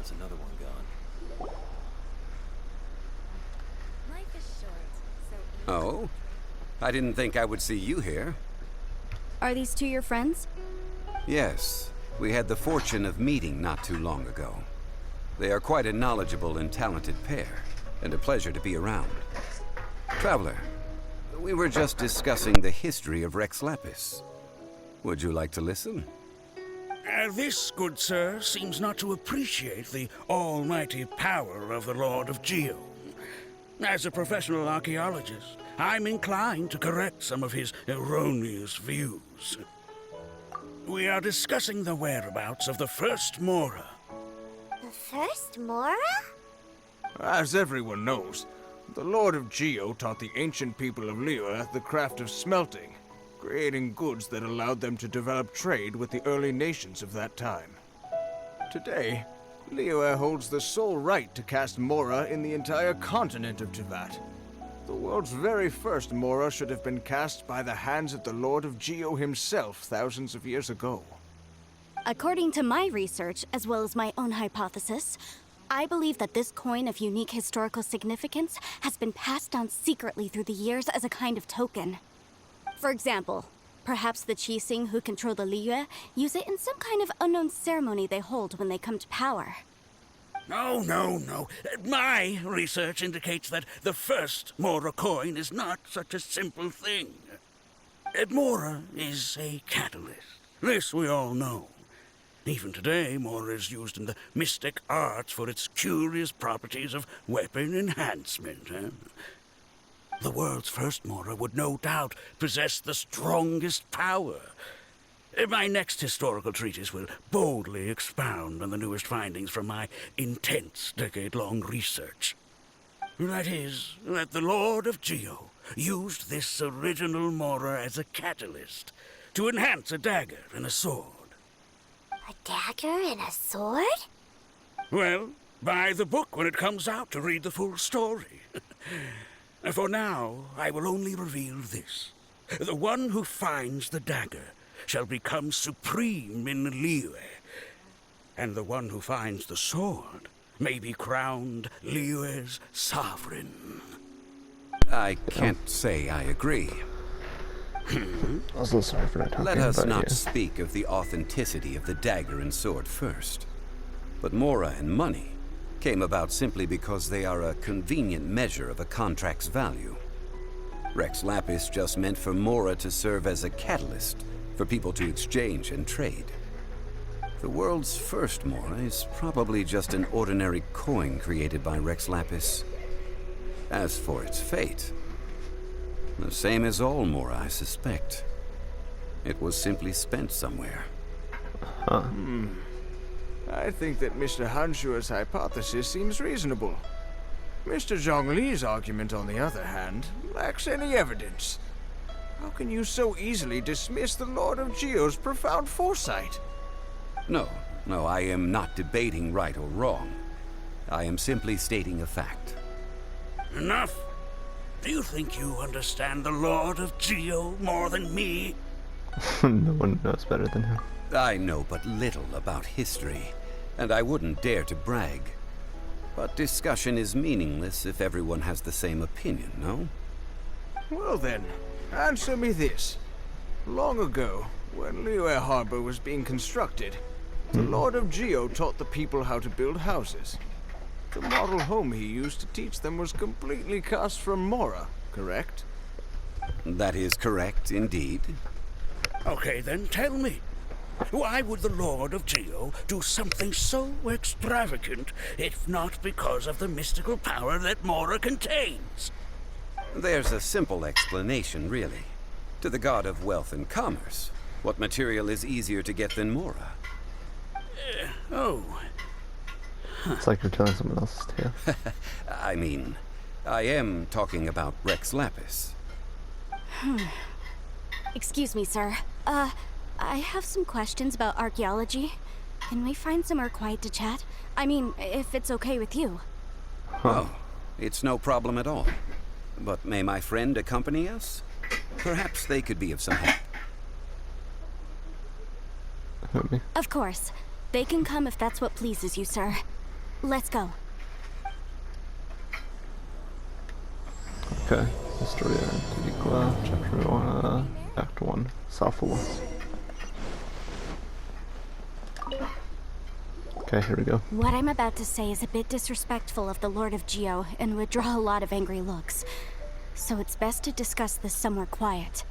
There's another one gone. Life is short, so Oh? I didn't think I would see you here. Are these two your friends? Yes, we had the fortune of meeting not too long ago. They are quite a knowledgeable and talented pair, and a pleasure to be around. Traveler, we were just discussing the history of Rex Lapis. Would you like to listen? This, good sir, seems not to appreciate the almighty power of the Lord of Geo. As a professional archaeologist, I'm inclined to correct some of his erroneous views. We are discussing the whereabouts of the first Mora. The first Mora? As everyone knows, the Lord of Geo taught the ancient people of Liyue the craft of smelting, creating goods that allowed them to develop trade with the early nations of that time. Today, Liyue holds the sole right to cast Mora in the entire continent of Teyvat. The world's very first Mora should have been cast by the hands of the Lord of Geo himself thousands of years ago. According to my research, as well as my own hypothesis, I believe that this coin of unique historical significance has been passed down secretly through the years as a kind of token. For example, perhaps the Qixing who control the Liyue use it in some kind of unknown ceremony they hold when they come to power. No. My research indicates that the first Mora coin is not such a simple thing. Mora is a catalyst. This we all know. Even today, Mora is used in the mystic arts for its curious properties of weapon enhancement. The world's first Mora would no doubt possess the strongest power. My next historical treatise will boldly expound on the newest findings from my intense decade-long research. That is, that the Lord of Geo used this original Mora as a catalyst to enhance a dagger and a sword. A dagger and a sword? Well, buy the book when it comes out to read the full story. For now, I will only reveal this. The one who finds the dagger shall become supreme in Liyue, and the one who finds the sword may be crowned Liyue's sovereign. I can't say I agree. I was a little sorry for not talking. Let us but not yeah. speak of the authenticity of the dagger and sword first. But Mora and money came about simply because they are a convenient measure of a contract's value. Rex Lapis just meant for Mora to serve as a catalyst for people to exchange and trade. The world's first Mora is probably just an ordinary coin created by Rex Lapis. As for its fate, the same as all Mora, I suspect. It was simply spent somewhere. I think that Mr. Hanshua's hypothesis seems reasonable. Mr. Zhongli's argument, on the other hand, lacks any evidence. How can you so easily dismiss the Lord of Geo's profound foresight? No, I am not debating right or wrong. I am simply stating a fact. Enough. Do you think you understand the Lord of Geo more than me? No one knows better than him. I know but little about history, and I wouldn't dare to brag. But discussion is meaningless if everyone has the same opinion, no? Well then, answer me this. Long ago, when Liyue Harbor was being constructed, the Lord of Geo taught the people how to build houses. The model home he used to teach them was completely cast from Mora, correct? That is correct, indeed. Okay, then tell me. Why would the Lord of Geo do something so extravagant, if not because of the mystical power that Mora contains? There's a simple explanation, really. To the god of wealth and commerce, what material is easier to get than Mora? It's like you're telling someone else's tale. I mean, I am talking about Rex Lapis. Excuse me, sir. I have some questions about archaeology. Can we find somewhere quiet to chat? I mean, if it's okay with you. Oh, it's no problem at all. But may my friend accompany us? Perhaps they could be of some help. Maybe. Of course. They can come if that's what pleases you, sir. Let's go. Okay. Historia Antigua, Chapter 1, Act 1, Safua. Okay, here we go. What I'm about to say is a bit disrespectful of the Lord of Geo and would draw a lot of angry looks. So it's best to discuss this somewhere quiet.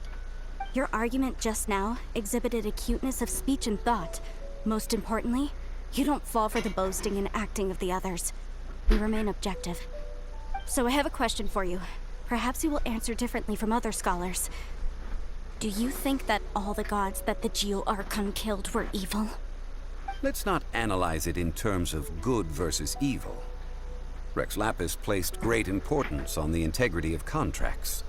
Your argument just now exhibited acuteness of speech and thought. Most importantly, you don't fall for the boasting and acting of the others. You remain objective. So I have a question for you. Perhaps you will answer differently from other scholars. Do you think that all the gods that the Geo Archon killed were evil? Let's not analyze it in terms of good versus evil. Rex Lapis placed great importance on the integrity of contracts.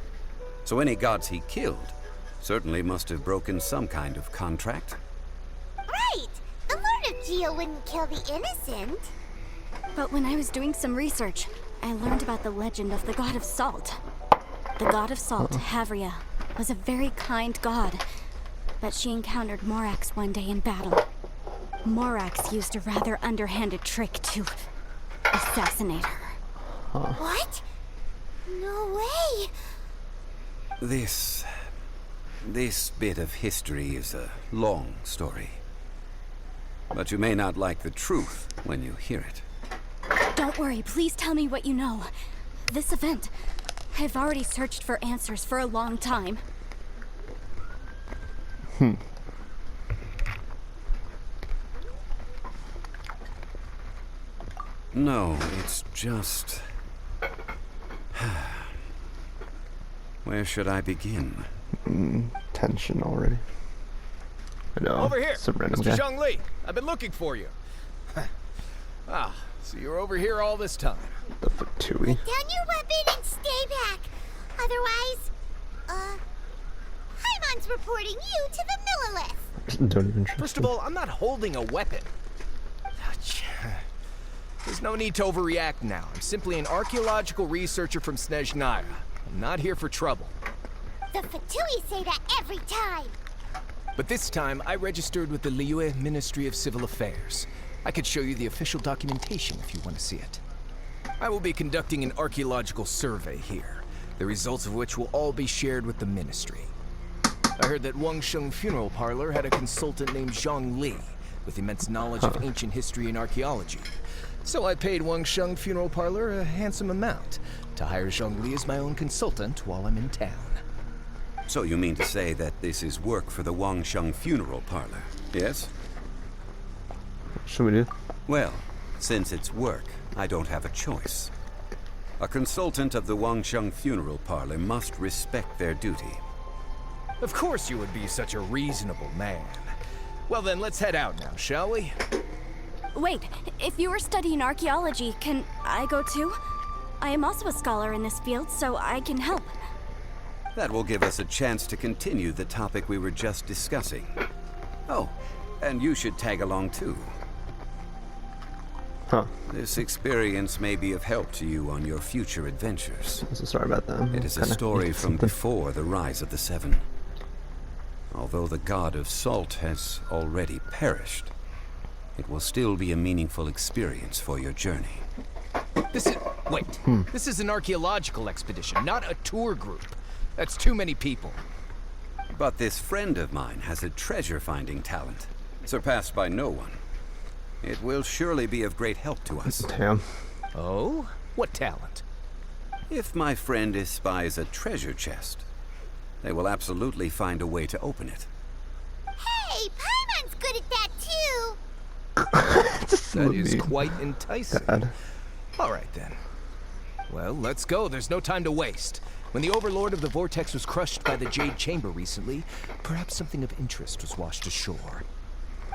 So any gods he killed certainly must have broken some kind of contract. Right! The Lord of Geo wouldn't kill the innocent. But when I was doing some research, I learned about the legend of the god of salt. The god of salt, Havria, was a very kind god, but she encountered Morax one day in battle. Morax used a rather underhanded trick to assassinate her. What? No way! This bit of history is a long story. But you may not like the truth when you hear it. Don't worry, please tell me what you know. This event, I've already searched for answers for a long time. No, it's just... Where should I begin? Tension already. I know. Over here, Some random Mr. guy. Zhongli. I've been looking for you. So you're over here all this time. The Fatui. Put down your weapon and stay back. Otherwise, Paimon's reporting you to the Millilith. Don't even trust First of all, I'm not holding a weapon. There's no need to overreact now. I'm simply an archaeological researcher from Snezhnaya. I'm not here for trouble. The Fatui say that every time. But this time, I registered with the Liyue Ministry of Civil Affairs. I could show you the official documentation if you want to see it. I will be conducting an archaeological survey here, the results of which will all be shared with the ministry. I heard that Wangsheng Funeral Parlor had a consultant named Zhongli with immense knowledge of ancient history and archaeology. So I paid Wangsheng Funeral Parlor a handsome amount to hire Zhongli as my own consultant while I'm in town. So you mean to say that this is work for the Wangsheng Funeral Parlor, yes? What should we do? Well, since it's work, I don't have a choice. A consultant of the Wangsheng Funeral Parlor must respect their duty. Of course you would be such a reasonable man. Well then, let's head out now, shall we? Wait, if you were studying archaeology, can I go too? I am also a scholar in this field, so I can help. That will give us a chance to continue the topic we were just discussing. Oh, and you should tag along too. Huh. This experience may be of help to you on your future adventures. So sorry about that. It is a Kinda story needed from something. before the rise of the Seven. Although the god of salt has already perished, it will still be a meaningful experience for your journey. This is an archaeological expedition, not a tour group. That's too many people. But this friend of mine has a treasure-finding talent, surpassed by no one. It will surely be of great help to us. Damn. Oh? What talent? If my friend espies a treasure chest, they will absolutely find a way to open it. Hey, Paimon's good at that too. That would is be quite enticing. bad. All right then. Well, let's go. There's no time to waste. When the Overlord of the Vortex was crushed by the Jade Chamber recently, perhaps something of interest was washed ashore.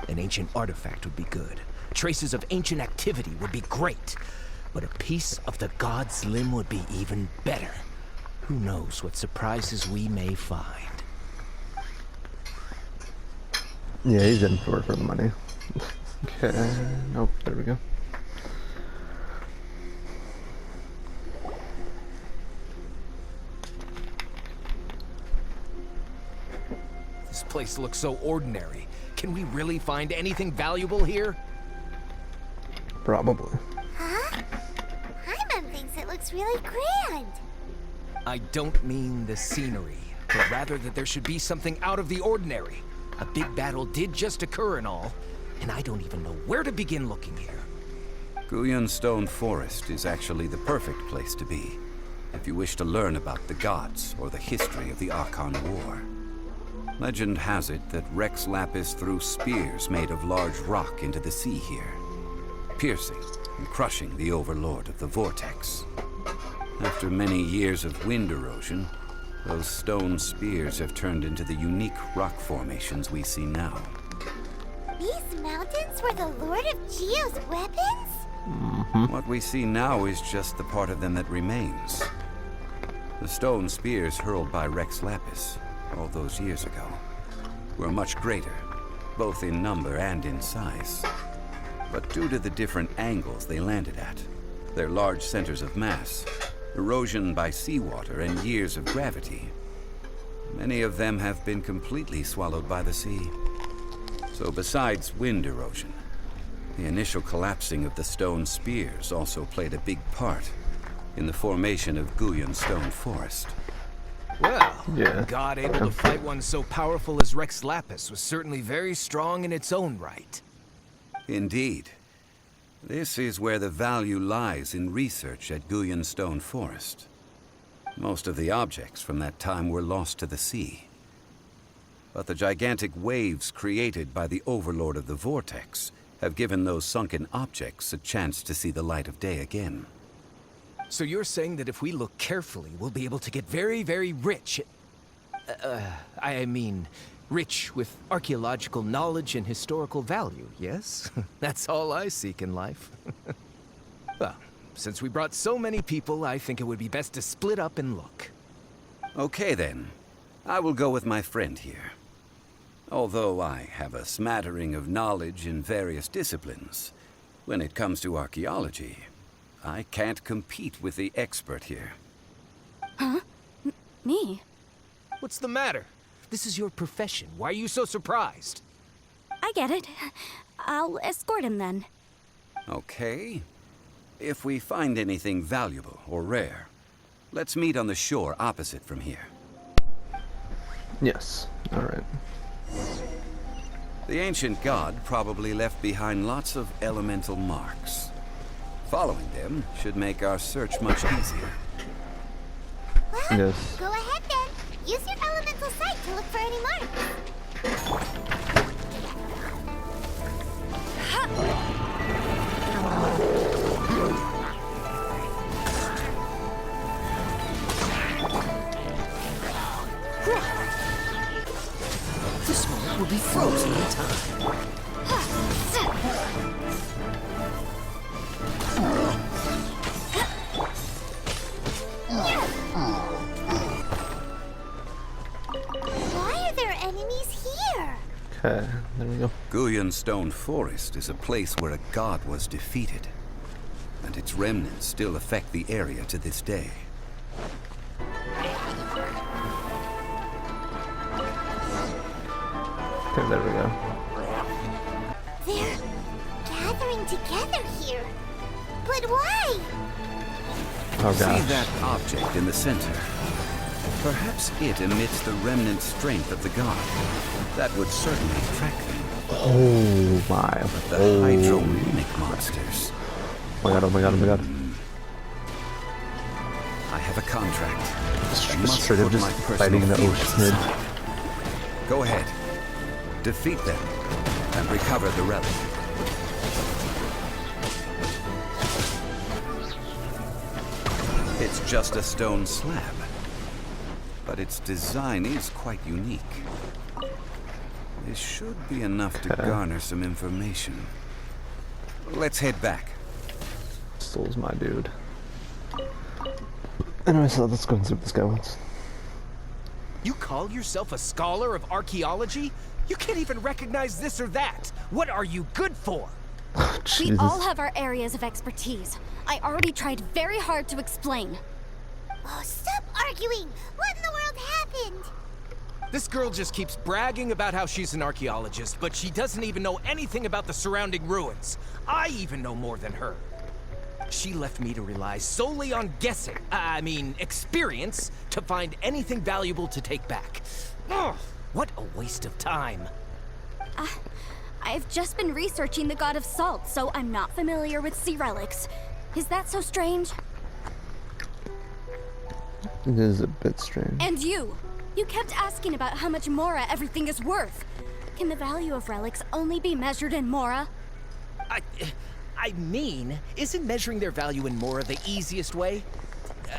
An ancient artifact would be good. Traces of ancient activity would be great. But a piece of the god's limb would be even better. Who knows what surprises we may find. Yeah, he's in for the money. Okay. Nope. There we go. This place looks so ordinary. Can we really find anything valuable here? Probably. looks really grand. I don't mean the scenery, but rather that there should be something out of the ordinary. A big battle did just occur and all, and I don't even know where to begin looking here. Guyun Stone Forest is actually the perfect place to be, if you wish to learn about the gods or the history of the Archon War. Legend has it that Rex Lapis threw spears made of large rock into the sea here, piercing and crushing the overlord of the Vortex. After many years of wind erosion, those stone spears have turned into the unique rock formations we see now. These mountains were the Lord of Geo's weapons? What we see now is just the part of them that remains. The stone spears hurled by Rex Lapis all those years ago were much greater, both in number and in size. But due to the different angles they landed at, their large centers of mass, erosion by seawater, and years of gravity, many of them have been completely swallowed by the sea. So besides wind erosion, the initial collapsing of the stone spears also played a big part in the formation of Guyun Stone Forest. Well, Yeah. a god able to fight one so powerful as Rex Lapis was certainly very strong in its own right. Indeed. This is where the value lies in research at Guyun Stone Forest. Most of the objects from that time were lost to the sea. But the gigantic waves created by the Overlord of the Vortex have given those sunken objects a chance to see the light of day again. So you're saying that if we look carefully, we'll be able to get very, very rich. I mean, rich with archaeological knowledge and historical value, yes? That's all I seek in life. Well, since we brought so many people, I think it would be best to split up and look. Okay then. I will go with my friend here. Although I have a smattering of knowledge in various disciplines, when it comes to archaeology, I can't compete with the expert here. Huh? Me? What's the matter? This is your profession. Why are you so surprised? I get it. I'll escort him then. Okay. If we find anything valuable or rare, let's meet on the shore opposite from here. Yes. Alright. The ancient god probably left behind lots of elemental marks. Following them should make our search much easier. Well, Yes. go ahead then. Use your elemental sight to look for any marks. This moment will be frozen in time. Why are there enemies here? Okay, there we go. Guyun Stone Forest is a place where a god was defeated, and its remnants still affect the area to this day. Okay, there we go. They're gathering together here. But why? Oh See gosh. that object in the center? Perhaps it emits the remnant strength of the god. That would certainly attract them. Oh my. The Oh. hydromimic monsters. Oh my god, oh my god, oh my god. I have a contract. I must Straight up put just my personal fighting in the feelings ocean. aside. Go ahead. Defeat them and recover the relic. It's just a stone slab, but its design is quite unique. This should be enough to garner some information. Let's head back. Soul's my dude. Anyway, so let's go and see what this guy wants. You call yourself a scholar of archaeology? You can't even recognize this or that. What are you good for? We Jesus. all have our areas of expertise. I already tried very hard to explain. Oh, stop arguing! What in the world happened? This girl just keeps bragging about how she's an archaeologist, but she doesn't even know anything about the surrounding ruins. I even know more than her. She left me to rely solely on guessing, experience, to find anything valuable to take back. Ugh, what a waste of time. I've just been researching the God of Salt, so I'm not familiar with sea relics. Is that so strange? It is a bit strange. And you kept asking about how much Mora everything is worth. Can the value of relics only be measured in Mora? Isn't measuring their value in Mora the easiest way?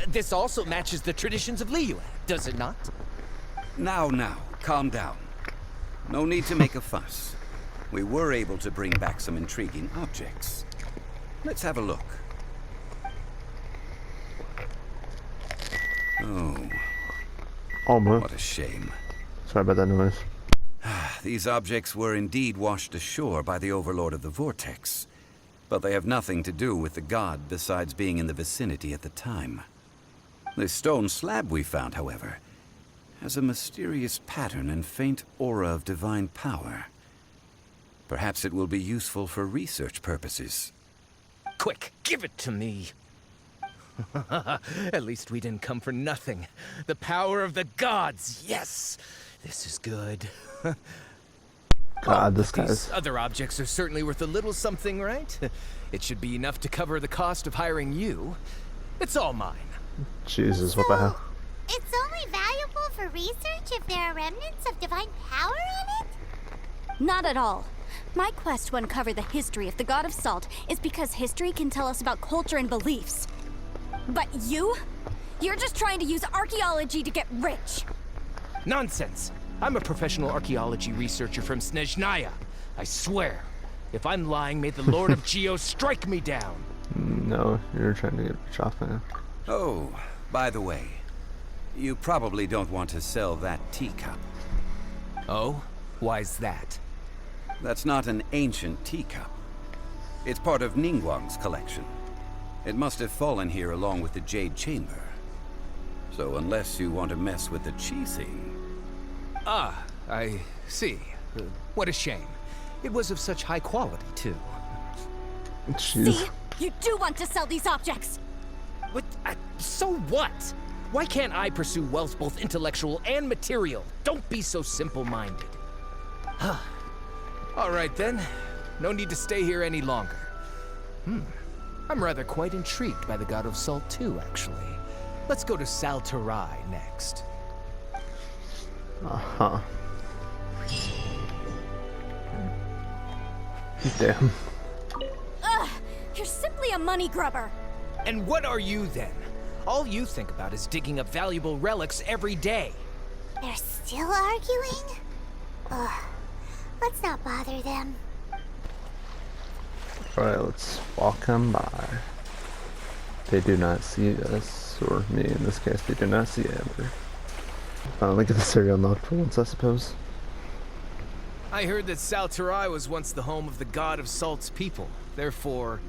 This also matches the traditions of Liyue, does it not? Now, calm down. No need to make a fuss. We were able to bring back some intriguing objects. Let's have a look. Oh, Almost. what a shame. Sorry about that noise. These objects were indeed washed ashore by the Overlord of the Vortex, but they have nothing to do with the god besides being in the vicinity at the time. This stone slab we found, however, has a mysterious pattern and faint aura of divine power. Perhaps it will be useful for research purposes. Quick, give it to me. At least we didn't come for nothing. The power of the gods, yes! This is good. God, this These guy's... other objects are certainly worth a little something, right? It should be enough to cover the cost of hiring you. It's all mine. Jesus, what the hell? It's only valuable for research if there are remnants of divine power on it? Not at all. My quest to uncover the history of the God of Salt is because history can tell us about culture and beliefs. But you're just trying to use archaeology to get rich. Nonsense! I'm a professional archaeology researcher from Snezhnaya. I swear, if I'm lying, may the Lord of Geo strike me down. No, you're trying to get rich off, man. Oh, by the way, you probably don't want to sell that teacup. Oh? Why's that? That's not an ancient teacup. It's part of Ningguang's collection. It must have fallen here along with the Jade Chamber. So unless you want to mess with the Qixing... Ah, I see. What a shame. It was of such high quality, too. Jeez. See? You do want to sell these objects! What? So what? Why can't I pursue wealth both intellectual and material? Don't be so simple-minded. All right, then. No need to stay here any longer. I'm rather quite intrigued by the God of Salt, too, actually. Let's go to Saltarai next. Uh-huh. Damn. Ugh! You're simply a money grubber! And what are you, then? All you think about is digging up valuable relics every day. They're still arguing? Ugh. Let's not bother them. Alright, let's walk them by. They do not see us, or me in this case, they do not see Amber. Finally get the cereal unlocked for once, I suppose. I heard that Saltarai was once the home of the God of Salt's people. Therefore,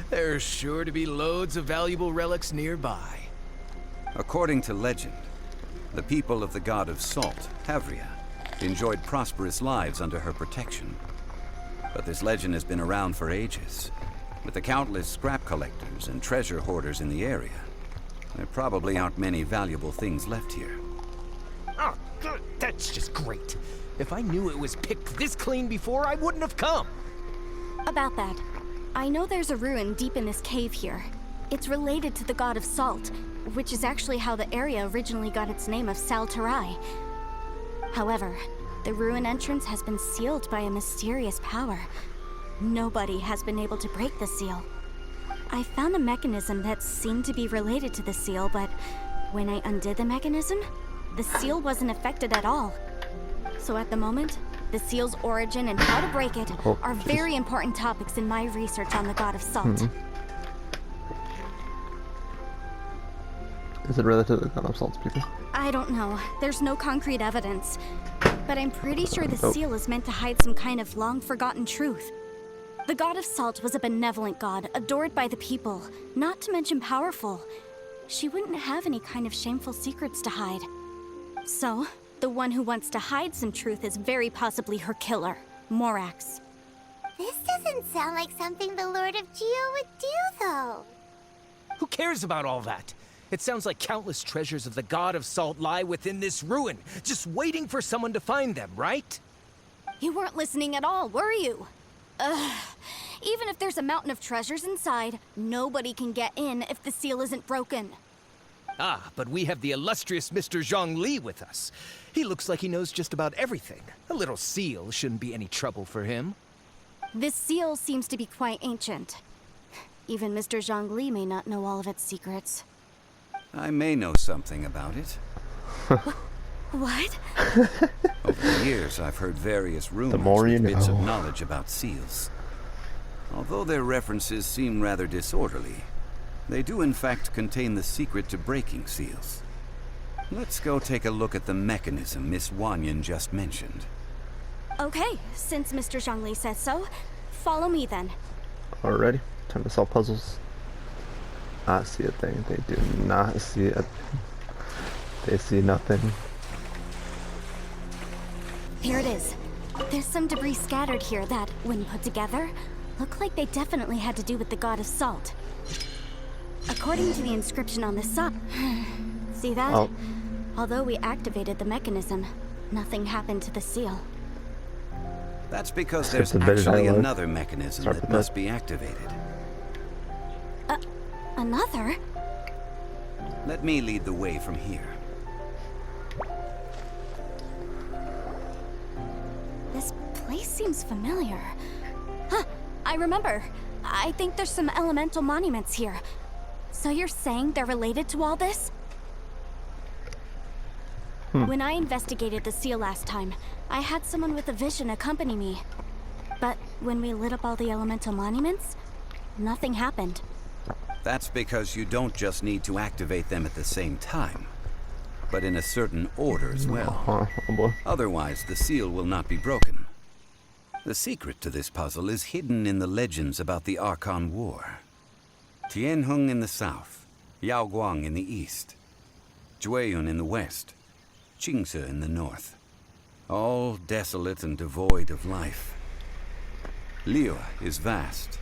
there's sure to be loads of valuable relics nearby. According to legend, the people of the God of Salt, Havria, enjoyed prosperous lives under her protection. But this legend has been around for ages. With the countless scrap collectors and treasure hoarders in the area, there probably aren't many valuable things left here. Oh, good. That's just great. If I knew it was picked this clean before, I wouldn't have come. About that, I know there's a ruin deep in this cave here. It's related to the God of Salt, which is actually how the area originally got its name of Saltarai. However, the ruin entrance has been sealed by a mysterious power. Nobody has been able to break the seal. I found a mechanism that seemed to be related to the seal, but when I undid the mechanism, the seal wasn't affected at all. So at the moment, the seal's origin and how to break it are very important topics in my research on the God of Salt. Is it related to the God of Salt's people? I don't know. There's no concrete evidence. But I'm pretty sure the seal is meant to hide some kind of long-forgotten truth. The God of Salt was a benevolent god, adored by the people, not to mention powerful. She wouldn't have any kind of shameful secrets to hide. So, the one who wants to hide some truth is very possibly her killer, Morax. This doesn't sound like something the Lord of Geo would do, though. Who cares about all that? It sounds like countless treasures of the God of Salt lie within this ruin, just waiting for someone to find them, right? You weren't listening at all, were you? Ugh. Even if there's a mountain of treasures inside, nobody can get in if the seal isn't broken. Ah, but we have the illustrious Mr. Zhongli with us. He looks like he knows just about everything. A little seal shouldn't be any trouble for him. This seal seems to be quite ancient. Even Mr. Zhongli may not know all of its secrets. I may know something about it. What? Over the years, I've heard various rumors more you with bits of know. knowledge about seals. Although their references seem rather disorderly, they do in fact contain the secret to breaking seals. Let's go take a look at the mechanism Miss Wanyan just mentioned. Okay, since Mr. Zhongli says so, follow me then. Alrighty, time to solve puzzles. I see a thing. They do not see it. They see nothing. Here it is. There's some debris scattered here that, when put together, look like they definitely had to do with the God of Salt. According to the inscription on this side... See that? Oh. Although we activated the mechanism, nothing happened to the seal. That's because there's Scripted bit actually dialogue. another mechanism Start that with must that. be activated. Another? Let me lead the way from here. This place seems familiar. Huh, I remember. I think there's some elemental monuments here. So you're saying they're related to all this? When I investigated the seal last time, I had someone with a vision accompany me. But when we lit up all the elemental monuments, nothing happened. That's because you don't just need to activate them at the same time, but in a certain order as well. Oh boy. Otherwise, the seal will not be broken. The secret to this puzzle is hidden in the legends about the Archon War. Tianheng in the south, Yaoguang in the east, Jueyun in the west, Qingce in the north. All desolate and devoid of life. Liyue is vast,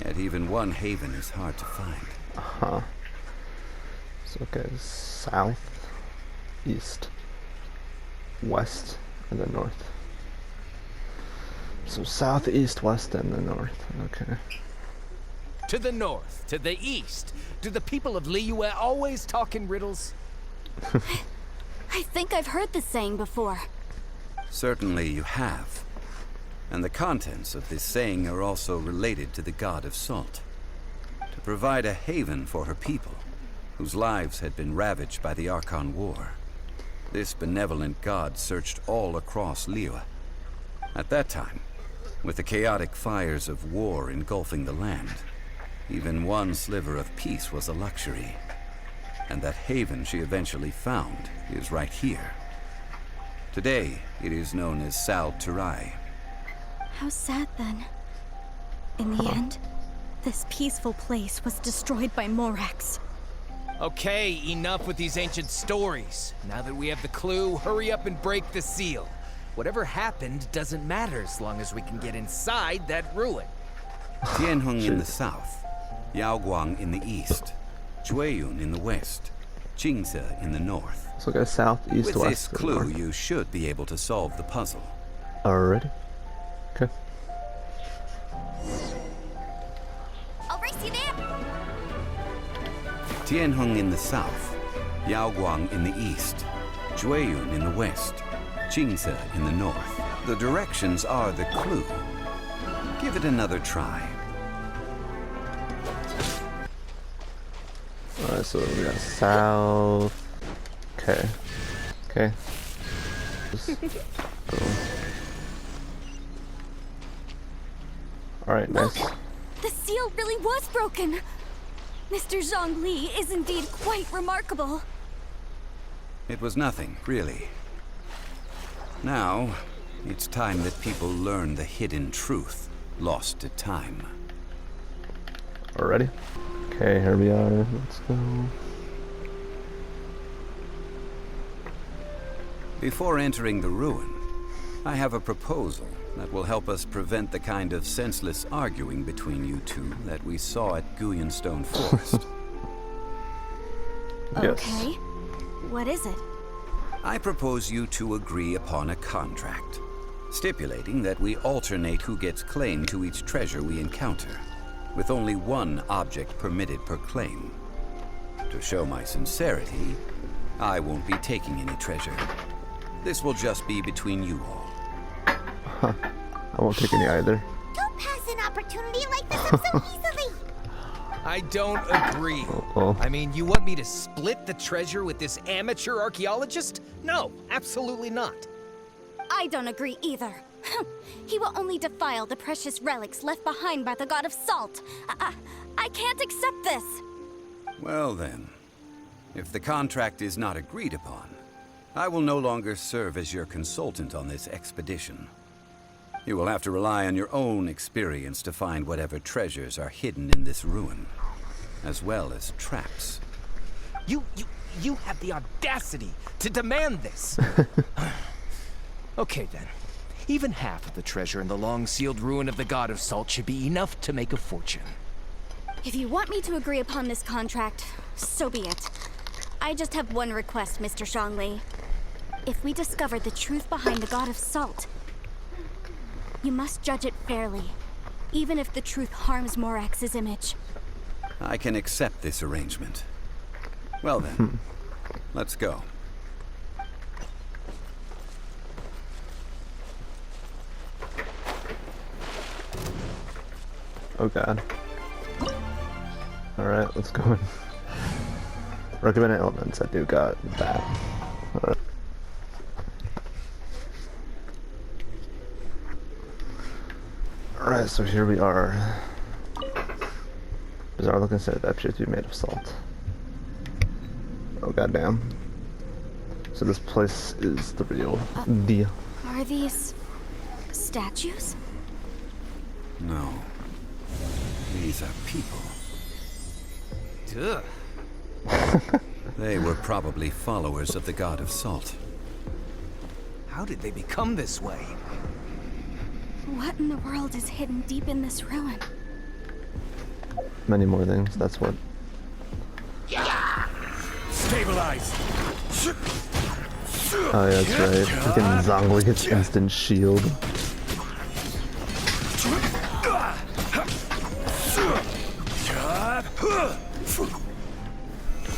yet even one haven is hard to find. So okay, south, east, west, and then north. So south, east, west, and the north. Okay. To the north, to the east. Do the people of Liyue always talk in riddles? I think I've heard this saying before. Certainly you have. And the contents of this saying are also related to the God of Salt. To provide a haven for her people, whose lives had been ravaged by the Archon War. This benevolent god searched all across Liyue. At that time, with the chaotic fires of war engulfing the land, even one sliver of peace was a luxury. And that haven she eventually found is right here. Today, it is known as Sal Turai. How sad then. In the end, this peaceful place was destroyed by Morax. Okay, enough with these ancient stories. Now that we have the clue, hurry up and break the seal. Whatever happened doesn't matter as long as we can get inside that ruin. Tianheng in the south, Yaoguang in the east, Jueyun in the west, Qingce in the north. So go south, east, With west, this and clue, north. you should be able to solve the puzzle. Alrighty. Okay. I'll race you there! Tianheng in the south, Yaoguang in the east, Jueyun in the west, Qingce in the north. The directions are the clue. Give it another try. Alright, so we got south. Okay. Okay. Alright, nice. The seal really was broken! Mr. Zhongli is indeed quite remarkable. It was nothing, really. Now, it's time that people learn the hidden truth lost to time. Already? Okay, here we are. Let's go. Before entering the ruin, I have a proposal that will help us prevent the kind of senseless arguing between you two that we saw at Guyenstone Forest. Yes. Okay. What is it? I propose you two agree upon a contract, stipulating that we alternate who gets claim to each treasure we encounter, with only one object permitted per claim. To show my sincerity, I won't be taking any treasure. This will just be between you all. Huh. I won't take any either. Don't pass an opportunity like this up so easily. I don't agree. Oh. I mean, you want me to split the treasure with this amateur archaeologist? No, absolutely not. I don't agree either. He will only defile the precious relics left behind by the god of salt. I can't accept this. Well then, if the contract is not agreed upon, I will no longer serve as your consultant on this expedition. You will have to rely on your own experience to find whatever treasures are hidden in this ruin, as well as traps. You have the audacity to demand this. Okay then. Even half of the treasure in the long-sealed ruin of the God of Salt should be enough to make a fortune. If you want me to agree upon this contract, so be it. I just have one request, Mr. Zhongli. If we discover the truth behind the God of Salt, you must judge it fairly, even if the truth harms Morax's image. I can accept this arrangement. Well then, let's go. Oh god. Alright, let's go in. Recommended elements, I do got that. Alright. Alright, so here we are. Bizarre looking set that appears to be made of salt. Oh goddamn. So this place is the real deal. Are these statues? No. These are people. Ugh. They were probably followers of the God of Salt. How did they become this way? What in the world is hidden deep in this ruin? Many more things, that's what. Stabilize. Oh yeah, that's right. Freaking Zhongli gets instant shield.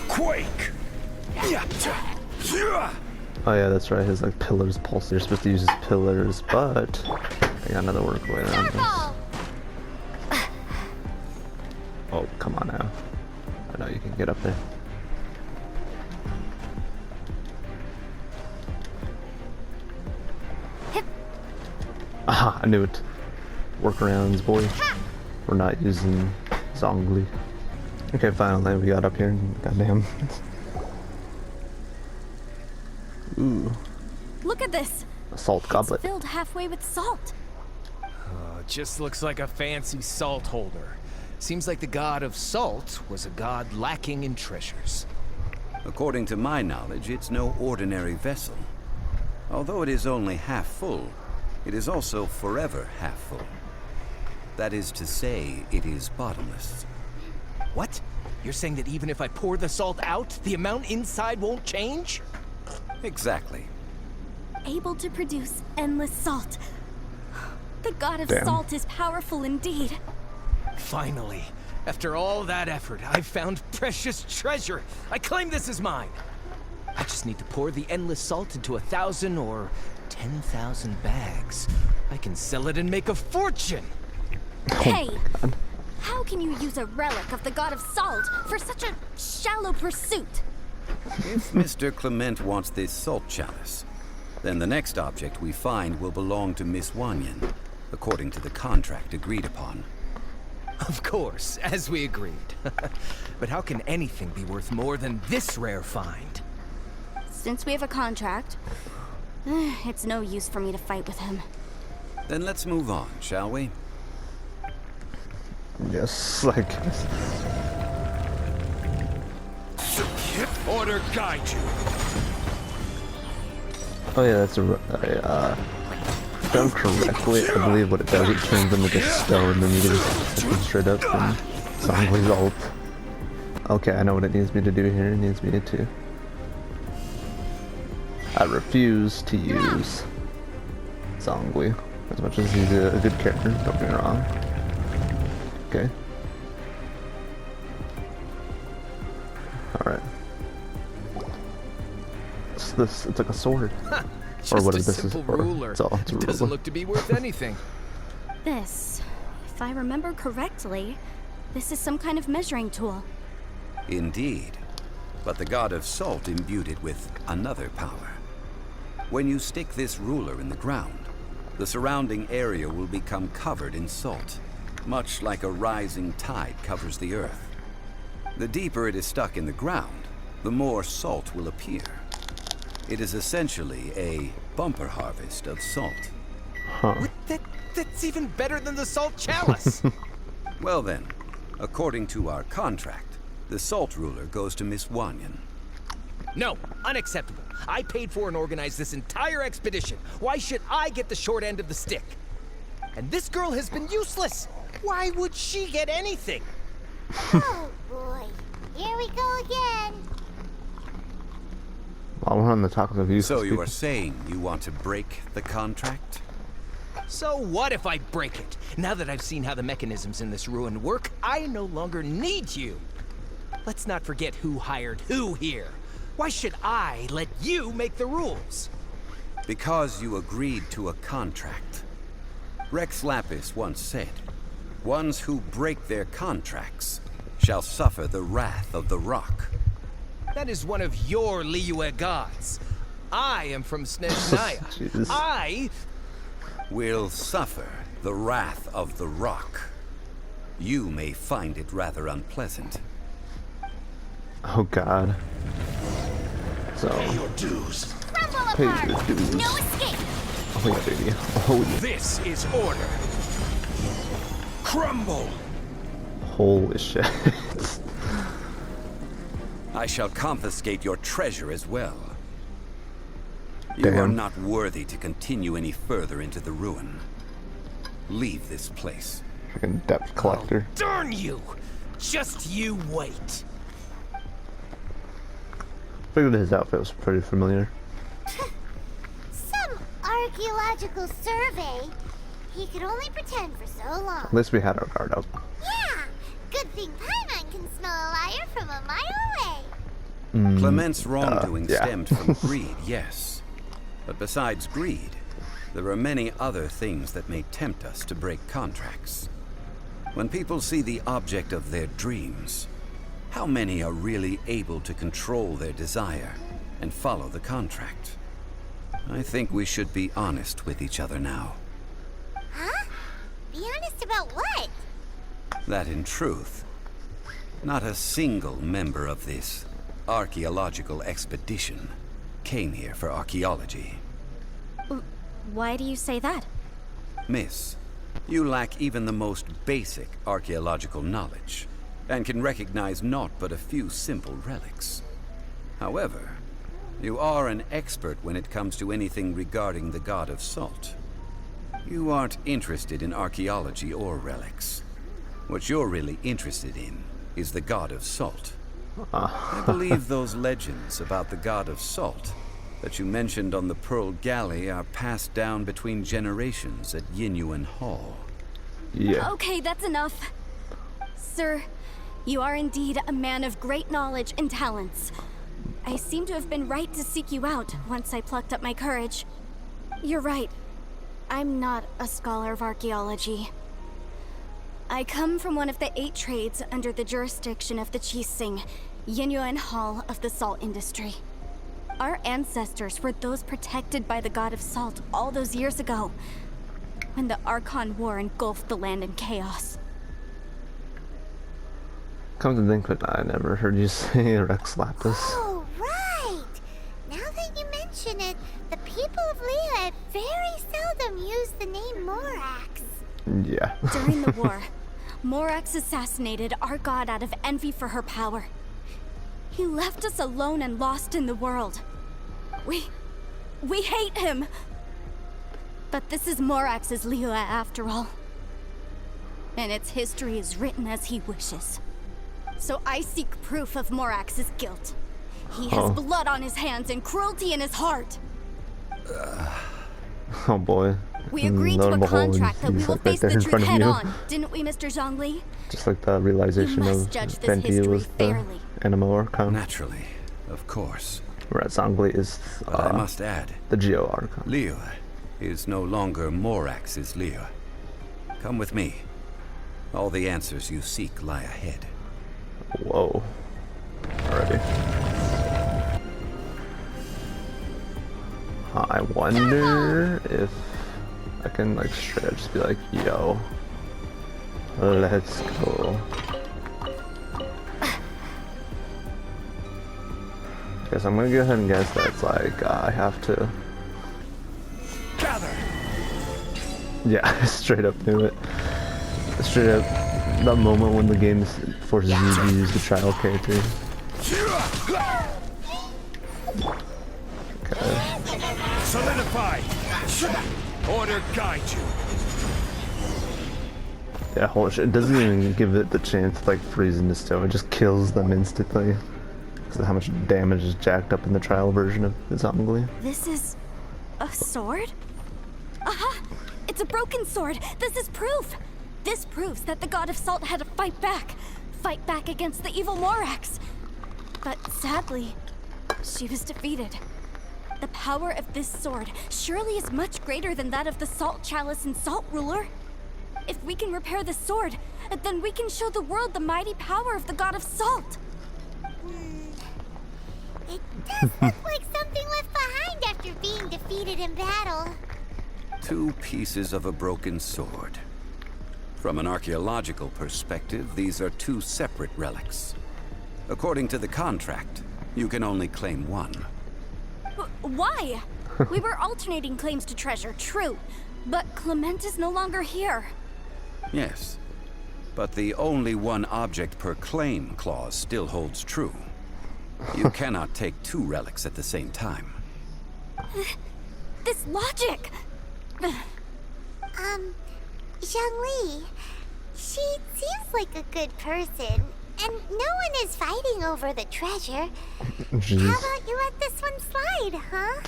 Quake. Oh yeah, that's right, his like pillars pulse. You're supposed to use his pillars, but I got another workaway around this. Oh, come on now. I know you can get up there. Aha, I knew it. Workarounds, boy. We're not using Zhongli. Okay, finally we got up here. Goddamn. Ooh. Look at this. A salt goblet. It's filled halfway with salt. It just looks like a fancy salt holder. Seems like the God of Salt was a god lacking in treasures. According to my knowledge, it's no ordinary vessel. Although it is only half full, it is also forever half full. That is to say, it is bottomless. What? You're saying that even if I pour the salt out, the amount inside won't change? Exactly. Able to produce endless salt. The God of Damn. Salt is powerful indeed. Finally, after all that effort, I've found precious treasure. I claim this as mine. I just need to pour the endless salt into 1,000 or 10,000 bags. I can sell it and make a fortune. Hey, how can you use a relic of the God of Salt for such a shallow pursuit? If Mr. Clement wants this salt chalice, then the next object we find will belong to Miss Wanyan, according to the contract agreed upon. Of course, as we agreed. But how can anything be worth more than this rare find? Since we have a contract, it's no use for me to fight with him. Then let's move on, shall we? Yes, like. Order guide you. Oh yeah, that's done correctly, I believe what it does, it turns them into stone, and then you can just hit them straight up from Zhongli's ult. Okay, I know what it needs me to do here. It needs me to... I refuse to use Zhongli, as much as he's a good character, don't get me wrong. Okay. Alright. It's like a sword. Just Or what a is this simple is for. ruler. It's all, it's a It doesn't ruler. look to be worth anything. This, if I remember correctly, this is some kind of measuring tool. Indeed. But the god of salt imbued it with another power. When you stick this ruler in the ground, the surrounding area will become covered in salt, much like a rising tide covers the earth. The deeper it is stuck in the ground, the more salt will appear. It is essentially a bumper harvest of salt. Huh. That's even better than the salt chalice. Well then, according to our contract, the salt ruler goes to Miss Wanyan. No, unacceptable. I paid for and organized this entire expedition. Why should I get the short end of the stick? And this girl has been useless. Why would she get anything? Oh boy, here we go again. While we're on the topic of useless So you people- are saying you want to break the contract? So what if I break it? Now that I've seen how the mechanisms in this ruin work, I no longer need you. Let's not forget who hired who here. Why should I let you make the rules? Because you agreed to a contract. Rex Lapis once said, "Ones who break their contracts shall suffer the wrath of the rock." That is one of your Liyue gods. I am from Snezhnaya. Jesus. I... Will suffer the wrath of the rock. You may find it rather unpleasant. Oh god. So, Crumble pay apart. your dues. No escape. Oh yeah, baby. Oh yeah. This is order. Crumble! Holy shit. I shall confiscate your treasure as well. You are Damn. not worthy to continue any further into the ruin. Leave this place. Freaking debt collector. Darn you! Just you wait. Figured his outfit was pretty familiar. Some archaeological survey. He could only pretend for so long. At least we had our guard up. Yeah, good thing Paimon can smell a liar from a mile away. Clement's wrongdoing yeah. stemmed from greed, yes. But besides greed, there are many other things that may tempt us to break contracts. When people see the object of their dreams, how many are really able to control their desire and follow the contract? I think we should be honest with each other now. Huh? Be honest about what? That in truth, not a single member of this archaeological expedition came here for archaeology. Why do you say that? Miss, you lack even the most basic archaeological knowledge, and can recognize naught but a few simple relics. However, you are an expert when it comes to anything regarding the god of salt. You aren't interested in archaeology or relics. What you're really interested in is the god of salt. I believe those legends about the god of salt that you mentioned on the Pearl Galley are passed down between generations at Yinyuan Hall. Yeah. Okay, that's enough. Sir, you are indeed a man of great knowledge and talents. I seem to have been right to seek you out once I plucked up my courage. You're right. I'm not a scholar of archaeology. I come from one of the 8 trades under the jurisdiction of the Chising, Yinyuan Hall of the salt industry. Our ancestors were those protected by the god of salt all those years ago, when the Archon War engulfed the land in chaos. Come to think of it, I never heard you say Rex Lapis. Oh, right. Now that you mention it, the people of Liyue very seldom use the name Morax. Yeah. During the war, Morax assassinated our god out of envy for her power. He left us alone and lost in the world. We hate him. But this is Morax's Liyue after all. And its history is written as he wishes. So I seek proof of Morax's guilt. He has blood on his hands and cruelty in his heart. Oh boy. We agreed to a contract that we will face the truth head on, didn't we, Mr. Zhongli? Just like the realization of Venti was the Animo Archon. Naturally, of course. Whereas Zhongli is But I must add, the Geo Archon. Liyue is no longer Morax's Liyue. Come with me. All the answers you seek lie ahead. Whoa. Alrighty. I wonder if I can like straight up just be like, yo, let's go. Guess I'm gonna go ahead and guess that it's like I have to. Gather. Yeah, I straight up knew it. Straight up, that moment when the game forces you to use the child character. Okay. Solidify. Order guide you. Yeah, holy shit, it doesn't even give it the chance to like freeze into stone, it just kills them instantly. Because of how much damage is jacked up in the trial version of Zhongli. This is a sword? Aha! It's a broken sword! This is proof! This proves that the God of Salt had to fight back against the evil Morax. But sadly, she was defeated. The power of this sword surely is much greater than that of the Salt Chalice and Salt Ruler. If we can repair the sword, then we can show the world the mighty power of the God of Salt. It does look like something left behind after being defeated in battle. 2 pieces of a broken sword. From an archaeological perspective, these are 2 separate relics. According to the contract, you can only claim 1. Why? We were alternating claims to treasure, true. But Clement is no longer here. Yes, but the only 1 object per claim clause still holds true. You cannot take 2 relics at the same time. This logic! Zhongli, she seems like a good person, and no one is fighting over the treasure. Jeez. How about you let this one slide, huh?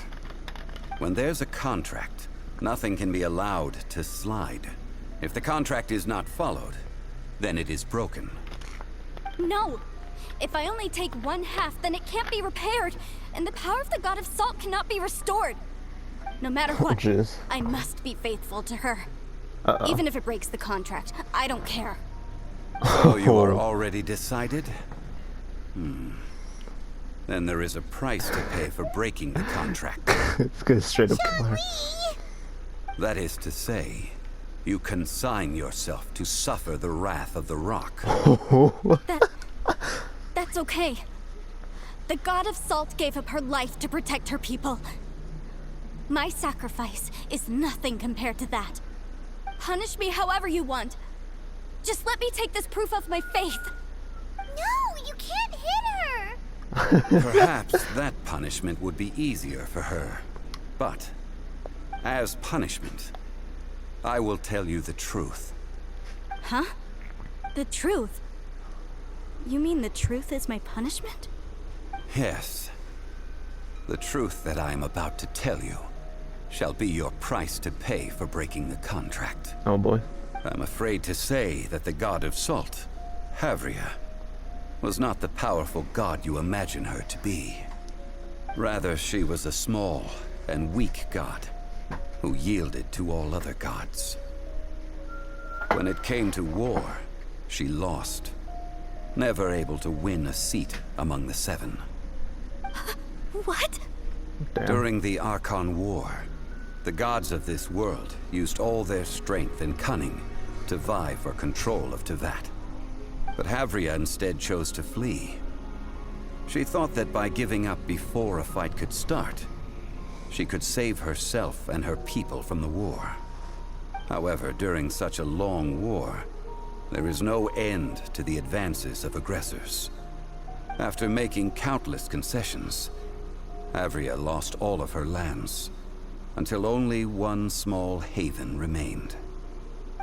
When there's a contract, nothing can be allowed to slide. If the contract is not followed, then it is broken. No! If I only take 1/2, then it can't be repaired, and the power of the God of Salt cannot be restored. No matter what, jeez. I must be faithful to her. Even if it breaks the contract, I don't care. So you are already decided? Then there is a price to pay for breaking the contract. It's gonna straight up kill her. That is to say, you consign yourself to suffer the wrath of the rock. That's okay. The God of Salt gave up her life to protect her people. My sacrifice is nothing compared to that. Punish me however you want. Just let me take this proof of my faith. No, you can't hit her! Perhaps that punishment would be easier for her. But, as punishment, I will tell you the truth. Huh? The truth? You mean the truth is my punishment? Yes. The truth that I am about to tell you shall be your price to pay for breaking the contract. Oh boy. I'm afraid to say that the God of Salt, Havria, was not the powerful god you imagine her to be. Rather, she was a small and weak god who yielded to all other gods. When it came to war, she lost, never able to win a seat among the 7. What? Damn. During the Archon War, the gods of this world used all their strength and cunning to vie for control of Tevat. But Havria instead chose to flee. She thought that by giving up before a fight could start, she could save herself and her people from the war. However, during such a long war, there is no end to the advances of aggressors. After making countless concessions, Havria lost all of her lands, until only one small haven remained.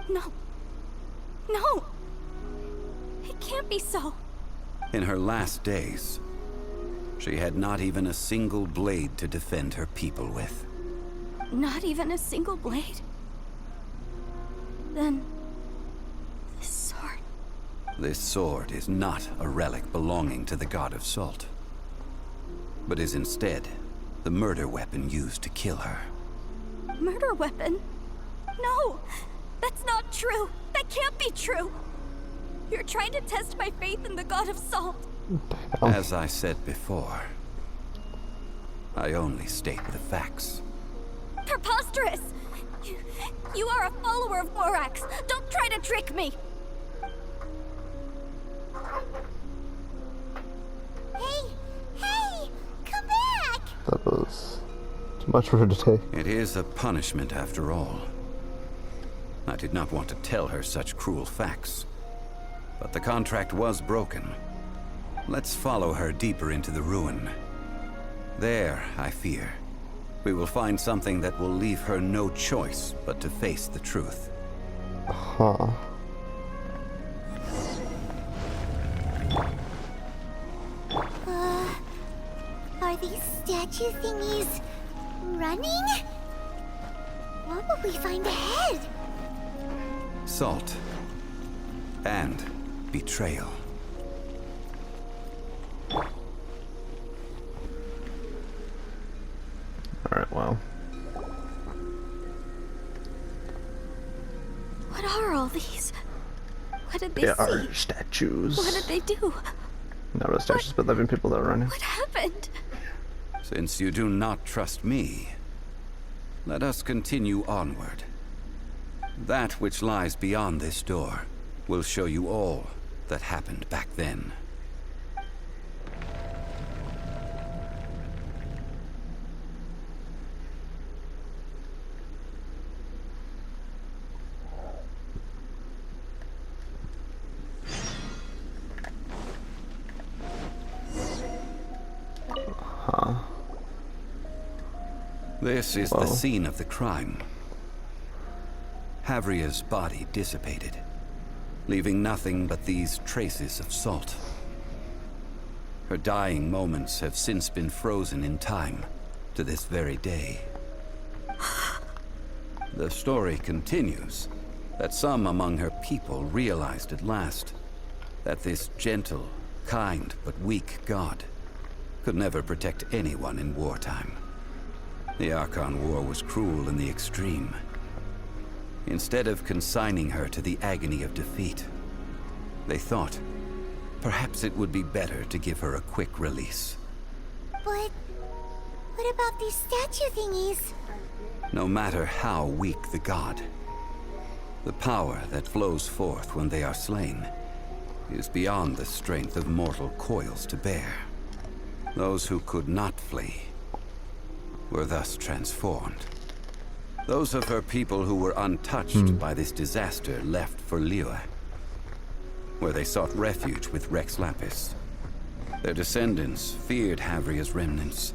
No. No! It can't be so. In her last days, she had not even a single blade to defend her people with. Not even a single blade? Then... this sword... This sword is not a relic belonging to the god of salt, but is instead the murder weapon used to kill her. Murder weapon? No! That's not true! That can't be true! You're trying to test my faith in the god of salt. As I said before, I only state the facts. Preposterous! You are a follower of Morax! Don't try to trick me! Hey! Come back! That was too much for her to take. It is a punishment after all. I did not want to tell her such cruel facts, but the contract was broken. Let's follow her deeper into the ruin. There, I fear, we will find something that will leave her no choice but to face the truth. Huh. Are these statue thingies running? What will we find ahead? Salt. And betrayal. Alright, well. What are all these? What did they They see? are statues. What did they do? Not really statues, but living people that are running. What happened? Since you do not trust me, let us continue onward. That which lies beyond this door will show you all that happened back then. Huh. This is the scene of the crime. Havria's body dissipated, leaving nothing but these traces of salt. Her dying moments have since been frozen in time to this very day. The story continues that some among her people realized at last that this gentle, kind, but weak god could never protect anyone in wartime. The Archon War was cruel in the extreme. Instead of consigning her to the agony of defeat, they thought perhaps it would be better to give her a quick release. But what about these statue thingies? No matter how weak the god, the power that flows forth when they are slain is beyond the strength of mortal coils to bear. Those who could not flee were thus transformed. Those of her people who were untouched by this disaster left for Liyue, where they sought refuge with Rex Lapis. Their descendants feared Havria's remnants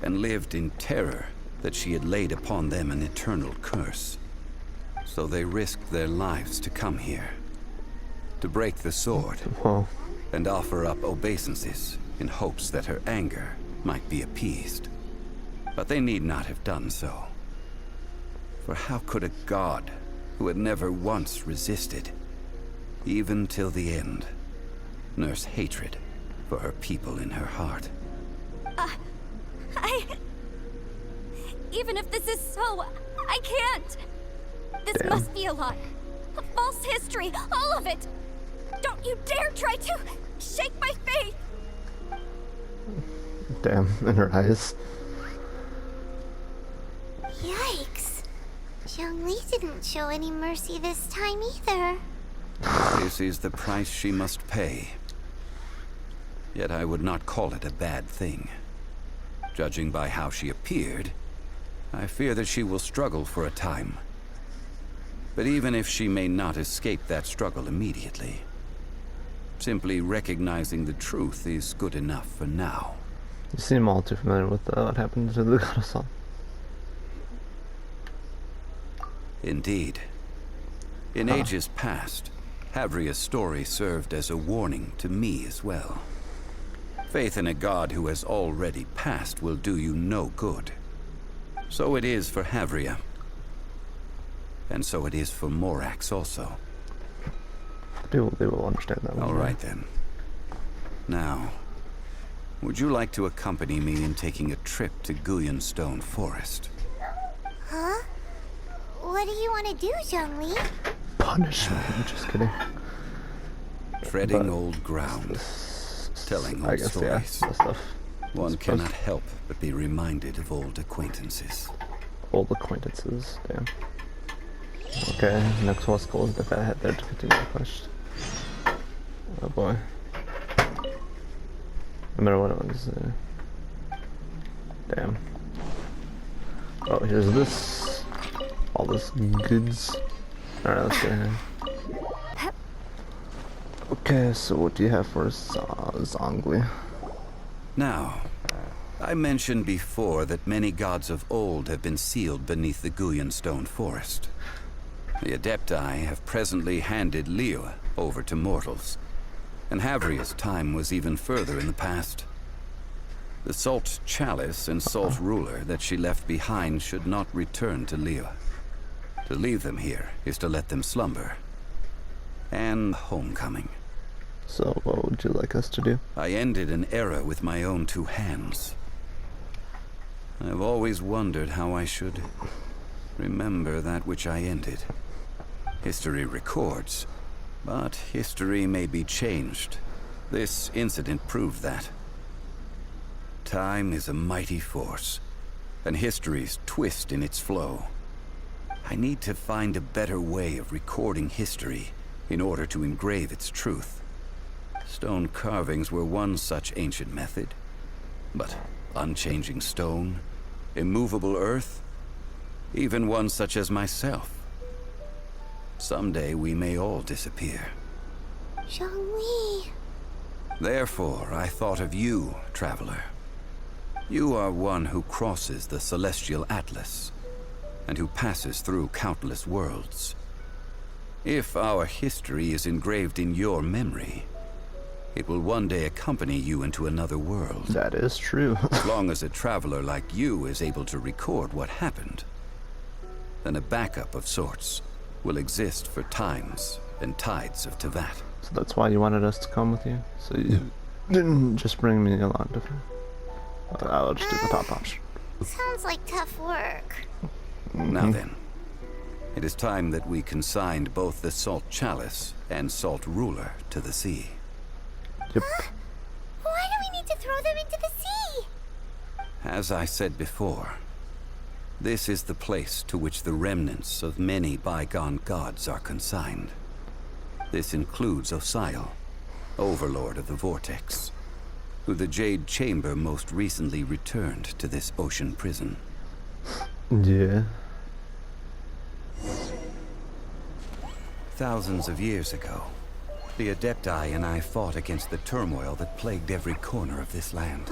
and lived in terror that she had laid upon them an eternal curse. So they risked their lives to come here, to break the sword Well, and offer up obeisances in hopes that her anger might be appeased. But they need not have done so. For how could a god who had never once resisted, even till the end, nurse hatred for her people in her heart? Even if this is so, I can't. This Damn. must be a lie. A false history, all of it. Don't you dare try to shake my faith. damn, in her eyes. Yikes. Zhongli didn't show any mercy this time either. This is the price she must pay. Yet I would not call it a bad thing. Judging by how she appeared, I fear that she will struggle for a time. But even if she may not escape that struggle immediately, simply recognizing the truth is good enough for now. You seem all too familiar with what happened to the god of salt. Indeed. In ages past, Havria's story served as a warning to me as well. Faith in a god who has already passed will do you no good. So it is for Havria. And so it is for Morax also. They will understand that one. All right then. Now, would you like to accompany me in taking a trip to Stone Forest? Huh? What do you want to do, Zhongli? Punish me. I'm just kidding. Treading old ground. Telling old stories. Yeah, that stuff. One cannot help but be reminded of old acquaintances. Old acquaintances, damn. Okay, next one's goal is the fat head there to continue the quest. Oh boy. No matter what it was. Damn. Oh, here's this. All this goods. Alright, let's get here. Okay, so what do you have for Zhongli? Now, I mentioned before that many gods of old have been sealed beneath the Stone Forest. The Adepti have presently handed Liyue over to mortals, and Havria's time was even further in the past. The Salt Chalice and Salt Ruler that she left behind should not return to Liyue. To leave them here is to let them slumber. And homecoming. So what would you like us to do? I ended an era with my own two hands. I've always wondered how I should remember that which I ended. History records, but history may be changed. This incident proved that. Time is a mighty force, and history's twist in its flow. I need to find a better way of recording history in order to engrave its truth. Stone carvings were one such ancient method, but unchanging stone, immovable earth, even one such as myself. Someday we may all disappear. Zhongli. Therefore, I thought of you, traveler. You are one who crosses the celestial atlas, and who passes through countless worlds. If our history is engraved in your memory, it will one day accompany you into another world. That is true. As long as a traveler like you is able to record what happened, then a backup of sorts will exist for times and tides of Tevat. So that's why you wanted us to come with you? So you didn't just bring me along to... I'll just do the top option. Sounds like tough work. Now then, it is time that we consigned both the Salt Chalice and Salt Ruler to the sea. Yep. Why do we need to throw them into the sea? As I said before, this is the place to which the remnants of many bygone gods are consigned. This includes Osial, Overlord of the Vortex, who the Jade Chamber most recently returned to this ocean prison. Yeah. Thousands of years ago, the Adepti and I fought against the turmoil that plagued every corner of this land.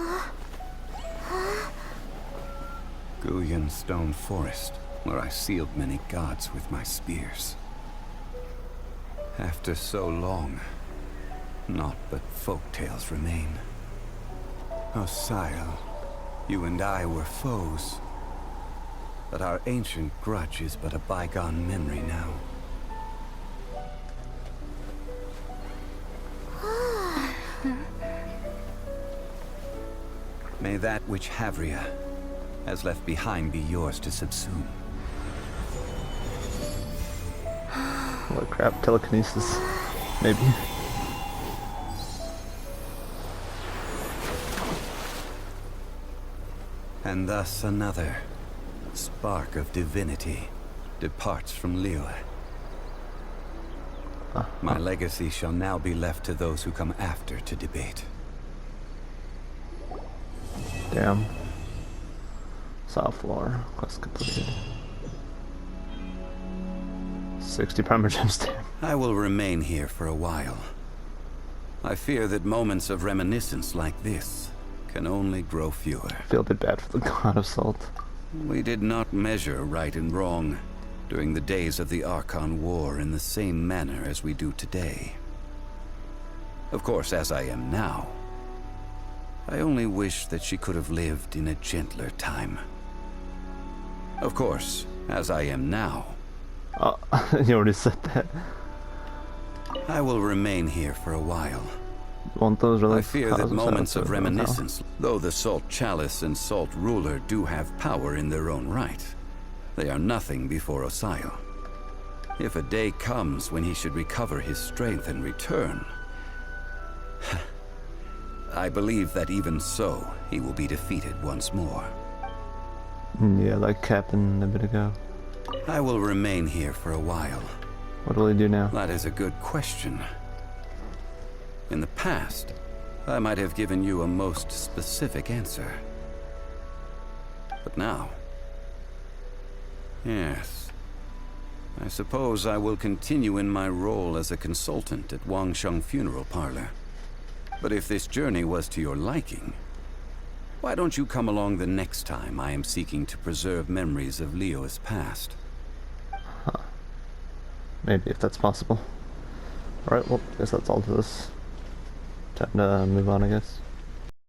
Stone Forest, where I sealed many gods with my spears. After so long, naught but folk tales remain. Osial, you and I were foes, but our ancient grudge is but a bygone memory now. May that which Havria has left behind be yours to subsume. Holy crap, telekinesis. Maybe. And thus another spark of divinity departs from Liyue. My legacy shall now be left to those who come after to debate. Damn. South floor. Quest completed. 60 primer gems, damn. I will remain here for a while. I fear that moments of reminiscence like this can only grow fewer. I feel a bit bad for the god of salt. We did not measure right and wrong, during the days of the Archon War in the same manner as we do today. Of course, as I am now, I only wish that she could have lived in a gentler time. Of course, as I am now, Oh, you already said that. I will remain here for a while. Want those relics? I fear that moments of reminiscence, though the Salt Chalice and Salt Ruler do have power in their own right, they are nothing before Osayo. If a day comes when he should recover his strength and return, I believe that even so, he will be defeated once more. Yeah, like Captain a bit ago. I will remain here for a while. What will he do now? That is a good question. In the past, I might have given you a most specific answer. But now... yes. I suppose I will continue in my role as a consultant at Wangsheng Funeral Parlor. But if this journey was to your liking, why don't you come along the next time I am seeking to preserve memories of Liyue's past? Huh. Maybe, if that's possible. Alright, well, I guess that's all to this. Time to move on, I guess.